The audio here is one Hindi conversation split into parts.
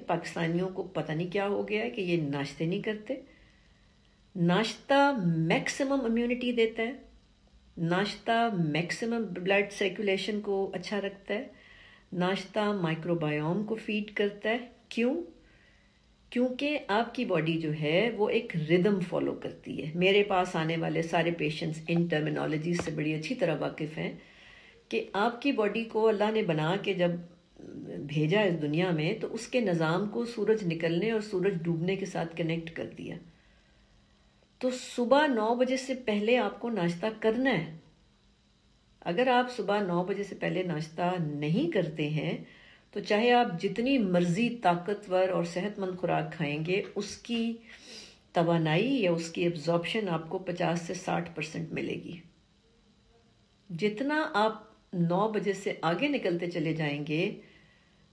पाकिस्तानियों को पता नहीं क्या हो गया है कि ये नाश्ते नहीं करते। नाश्ता मैक्सिमम इम्यूनिटी देता है, नाश्ता मैक्सिमम ब्लड सर्कुलेशन को अच्छा रखता है, नाश्ता माइक्रोबायोम को फीड करता है। क्यों? क्योंकि आपकी बॉडी जो है वो एक रिदम फॉलो करती है। मेरे पास आने वाले सारे पेशेंट्स इन टर्मिनोलॉजी से बड़ी अच्छी तरह वाकिफ़ हैं कि आपकी बॉडी को अल्लाह ने बना के जब भेजा इस दुनिया में तो उसके निज़ाम को सूरज निकलने और सूरज डूबने के साथ कनेक्ट कर दिया। तो सुबह 9 बजे से पहले आपको नाश्ता करना है। अगर आप सुबह 9 बजे से पहले नाश्ता नहीं करते हैं तो चाहे आप जितनी मर्जी ताकतवर और सेहतमंद खुराक खाएंगे, उसकी तवानाई या उसकी एब्जॉर्प्शन आपको 50 से 60% मिलेगी। जितना आप 9 बजे से आगे निकलते चले जाएंगे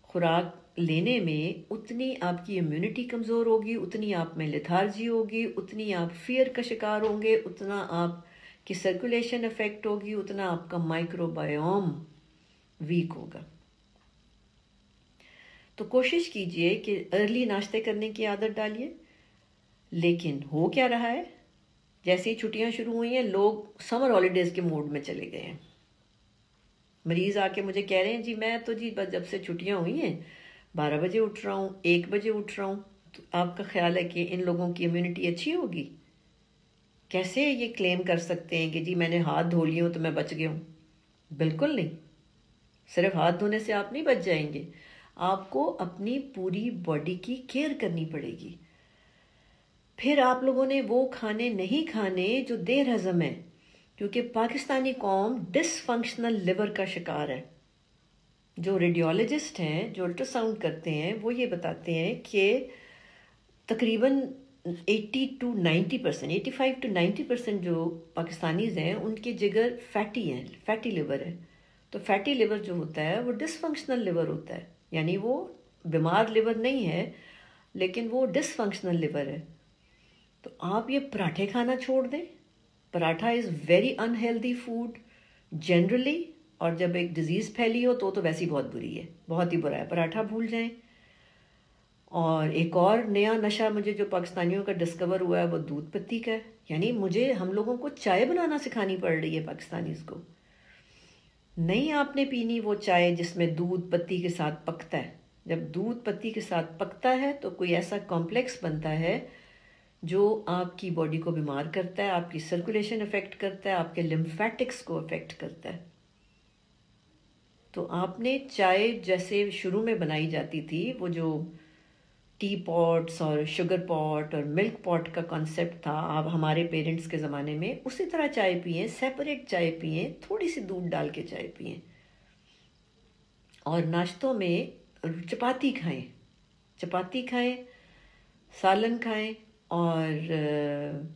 खुराक लेने में, उतनी आपकी इम्यूनिटी कमज़ोर होगी, उतनी आप में लेथार्जी होगी, उतनी आप फियर का शिकार होंगे, उतना आपकी सर्कुलेशन इफेक्ट होगी, उतना आपका माइक्रोबायोम वीक होगा। तो कोशिश कीजिए कि अर्ली नाश्ते करने की आदत डालिए। लेकिन हो क्या रहा है, जैसे ही छुट्टियां शुरू हुई हैं लोग समर हॉलीडेज के मूड में चले गए हैं। मरीज आके मुझे कह रहे हैं जी मैं तो जी बस जब से छुट्टियां हुई हैं 12 बजे उठ रहा हूँ, 1 बजे उठ रहा हूँ। तो आपका ख्याल है कि इन लोगों की इम्यूनिटी अच्छी होगी? कैसे ये क्लेम कर सकते हैं कि जी मैंने हाथ धो लिए हूँ तो मैं बच गया हूँ? बिल्कुल नहीं। सिर्फ हाथ धोने से आप नहीं बच जाएंगे, आपको अपनी पूरी बॉडी की केयर करनी पड़ेगी। फिर आप लोगों ने वो खाने नहीं खाने जो देर हजम है, क्योंकि पाकिस्तानी कौम डिसफंक्शनल लिवर का शिकार है। जो रेडियोलॉजिस्ट हैं, जो अल्ट्रासाउंड करते हैं, वो ये बताते हैं कि तकरीबन 80 to 90%, 85 to 90% जो पाकिस्तानीज हैं उनके जिगर फैटी हैं, फैटी लिवर है। तो फैटी लिवर जो होता है वो डिसफंक्शनल लिवर होता है, यानी वो बीमार लिवर नहीं है लेकिन वो डिसफंक्शनल लिवर है। तो आप ये पराठे खाना छोड़ दें। Paratha is very unhealthy food generally, और जब एक डिजीज़ फैली हो तो वैसी बहुत बुरी है, बहुत ही बुरा है। पराठा भूल जाएं। और एक और नया नशा मुझे जो पाकिस्तानियों का डिस्कवर हुआ है वो दूध पत्ती का है। यानी मुझे हम लोगों को चाय बनाना सिखानी पड़ रही है पाकिस्तानीज़ को। नहीं आपने पीनी वो चाय जिसमें दूध पत्ती के साथ पकता है। जब दूध पत्ती के साथ पकता है तो कोई ऐसा कॉम्प्लेक्स बनता है जो आपकी बॉडी को बीमार करता है, आपकी सर्कुलेशन अफेक्ट करता है, आपके लिम्फेटिक्स को अफेक्ट करता है। तो आपने चाय जैसे शुरू में बनाई जाती थी, वो जो टी पॉट्स और शुगर पॉट और मिल्क पॉट का कॉन्सेप्ट था आप हमारे पेरेंट्स के ज़माने में, उसी तरह चाय पिए, सेपरेट चाय पिए, थोड़ी सी दूध डाल के चाय पिए। और नाश्तों में चपाती खाएं, चपाती खाएं, सालन खाएं, और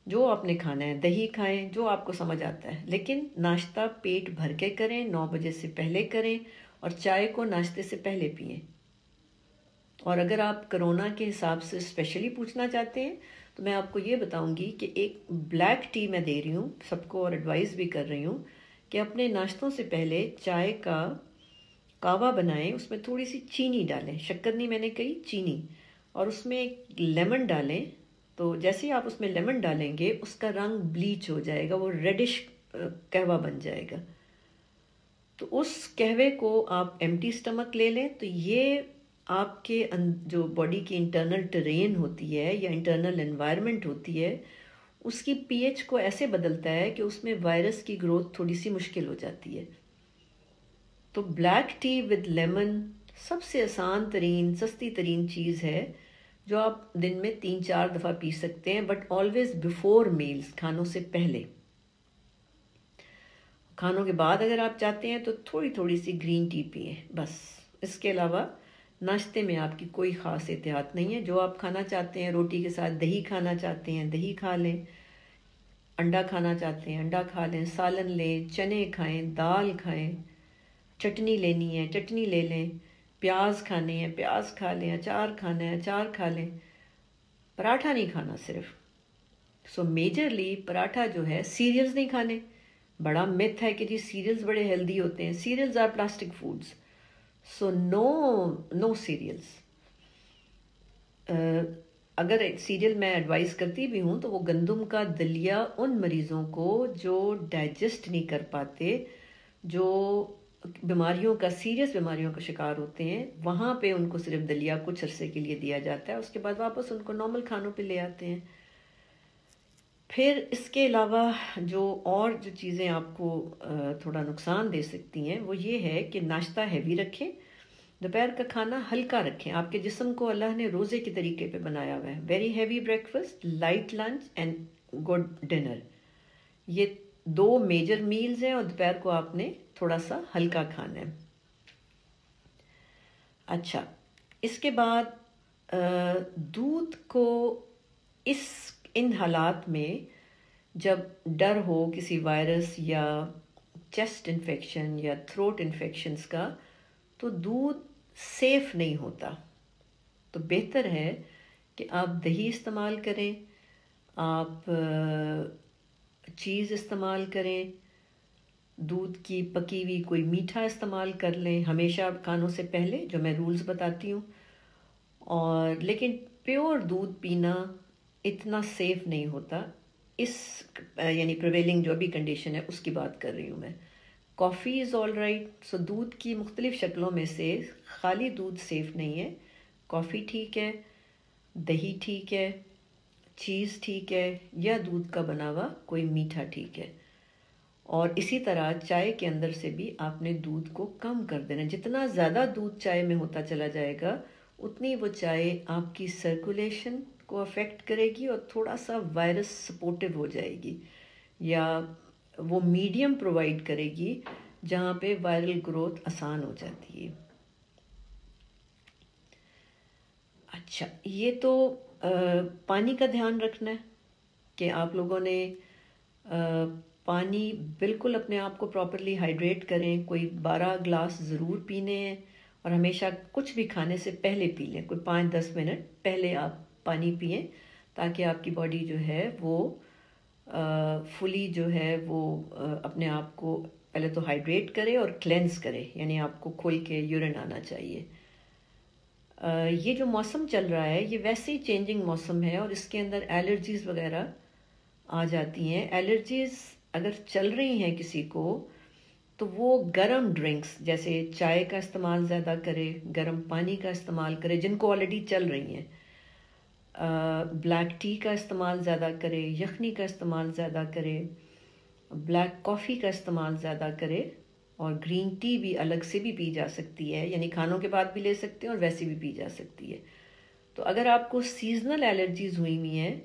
जो आपने खाना है दही खाएं, जो आपको समझ आता है। लेकिन नाश्ता पेट भर के करें, 9 बजे से पहले करें, और चाय को नाश्ते से पहले पिएं। और अगर आप कोरोना के हिसाब से स्पेशली पूछना चाहते हैं तो मैं आपको ये बताऊंगी कि एक ब्लैक टी मैं दे रही हूँ सबको, और एडवाइस भी कर रही हूँ कि अपने नाश्तों से पहले चाय का कावा बनाएं, उसमें थोड़ी सी चीनी डालें, शक्कर नहीं मैंने कही, चीनी, और उसमें एक लेमन डालें। तो जैसे ही आप उसमें लेमन डालेंगे उसका रंग ब्लीच हो जाएगा, वो रेडिश कहवा बन जाएगा। तो उस कहवे को आप एम्प्टी स्टमक ले लें। तो ये आपके जो बॉडी की इंटरनल टेरेन होती है या इंटरनल एनवायरनमेंट होती है, उसकी पीएच को ऐसे बदलता है कि उसमें वायरस की ग्रोथ थोड़ी सी मुश्किल हो जाती है। तो ब्लैक टी विद लेमन सबसे आसान तरीन, सस्ती तरीन चीज़ है जो आप दिन में 3-4 दफ़ा पी सकते हैं, बट ऑलवेज बिफोर मील्स, खानों से पहले। खानों के बाद अगर आप चाहते हैं तो थोड़ी थोड़ी सी ग्रीन टी पिए, बस। इसके अलावा नाश्ते में आपकी कोई ख़ास एहतियात नहीं है। जो आप खाना चाहते हैं, रोटी के साथ दही खाना चाहते हैं दही खा लें, अंडा खाना चाहते हैं अंडा खा लें, सालन लें, चने खाएं, दाल खाएं, चटनी लेनी है चटनी ले लें, प्याज खाने हैं प्याज खा लें, अचार खाना है अचार खा लें, पराठा नहीं खाना सिर्फ। सो मेजरली पराठा जो है, सीरियल्स नहीं खाने। बड़ा मिथ है कि जी सीरियल्स बड़े हेल्दी होते हैं। Cereals are plastic foods, so no cereals. अगर सीरियल मैं एडवाइस करती भी हूँ तो वो गंदम का दलिया उन मरीज़ों को जो डाइजेस्ट नहीं कर पाते, जो बीमारियों का सीरियस बीमारियों का शिकार होते हैं, वहाँ पे उनको सिर्फ दलिया कुछ अरसे के लिए दिया जाता है, उसके बाद वापस उनको नॉर्मल खानों पे ले आते हैं। फिर इसके अलावा जो चीज़ें आपको थोड़ा नुकसान दे सकती हैं वो ये है कि नाश्ता हैवी रखें, दोपहर का खाना हल्का रखें। आपके जिस्म को अल्लाह ने रोज़े के तरीके पे बनाया हुआ है। Very heavy breakfast, light lunch and good dinner, ये 2 मेजर मील्स हैं और दोपहर को आपने थोड़ा सा हल्का खाना है। अच्छा, इसके बाद दूध को इन हालात में जब डर हो किसी वायरस या चेस्ट इन्फेक्शन या थ्रोट इन्फेक्शंस का, तो दूध सेफ नहीं होता। तो बेहतर है कि आप दही इस्तेमाल करें, आप चीज़ इस्तेमाल करें, दूध की पकी हुई कोई मीठा इस्तेमाल कर लें हमेशा खानों से पहले, जो मैं रूल्स बताती हूँ। और लेकिन प्योर दूध पीना इतना सेफ नहीं होता। इस यानी प्रिवेलिंग जो भी कंडीशन है उसकी बात कर रही हूँ मैं। Coffee is all right. So दूध की मुख्तलिफ़ शक्लों में से खाली दूध सेफ नहीं है। कॉफ़ी ठीक है, दही ठीक है, चीज़ ठीक है, या दूध का बना हुआ कोई मीठा ठीक है। और इसी तरह चाय के अंदर से भी आपने दूध को कम कर देना। जितना ज़्यादा दूध चाय में होता चला जाएगा उतनी वो चाय आपकी सर्कुलेशन को अफेक्ट करेगी और थोड़ा सा वायरस सपोर्टिव हो जाएगी, या वो मीडियम प्रोवाइड करेगी जहाँ पे वायरल ग्रोथ आसान हो जाती है। अच्छा, ये तो पानी का ध्यान रखना है कि आप लोगों ने पानी बिल्कुल अपने आप को प्रॉपरली हाइड्रेट करें। कोई 12 ग्लास ज़रूर पीने हैं और हमेशा कुछ भी खाने से पहले पी लें। कोई 5-10 मिनट पहले आप पानी पिएं ताकि आपकी बॉडी जो है वो फुली जो है वो अपने आप को पहले तो हाइड्रेट करे और क्लेंस करे, यानी आपको खुल के यूरिन आना चाहिए। ये जो मौसम चल रहा है ये वैसे ही चेंजिंग मौसम है और इसके अंदर एलर्जीज़ वगैरह आ जाती हैं। एलर्जीज़ अगर चल रही हैं किसी को तो वो गरम ड्रिंक्स जैसे चाय का इस्तेमाल ज़्यादा करे, गरम पानी का इस्तेमाल करे जिनको ऑलरेडी चल रही हैं, ब्लैक टी का इस्तेमाल ज़्यादा करे, यखनी का इस्तेमाल ज़्यादा करे, ब्लैक कॉफ़ी का इस्तेमाल ज़्यादा करे, और ग्रीन टी भी अलग से भी पी जा सकती है, यानी खानों के बाद भी ले सकते हैं और वैसे भी पी जा सकती है। तो अगर आपको सीजनल एलर्जीज़ हुई हुई हैं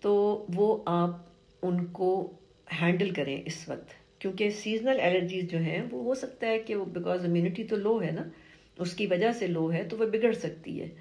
तो वो आप उनको हैंडल करें इस वक्त, क्योंकि सीजनल एलर्जीज जो हैं वो हो सकता है कि वो बिकॉज इम्यूनिटी तो लो है ना, उसकी वजह से लो है तो वो बिगड़ सकती है।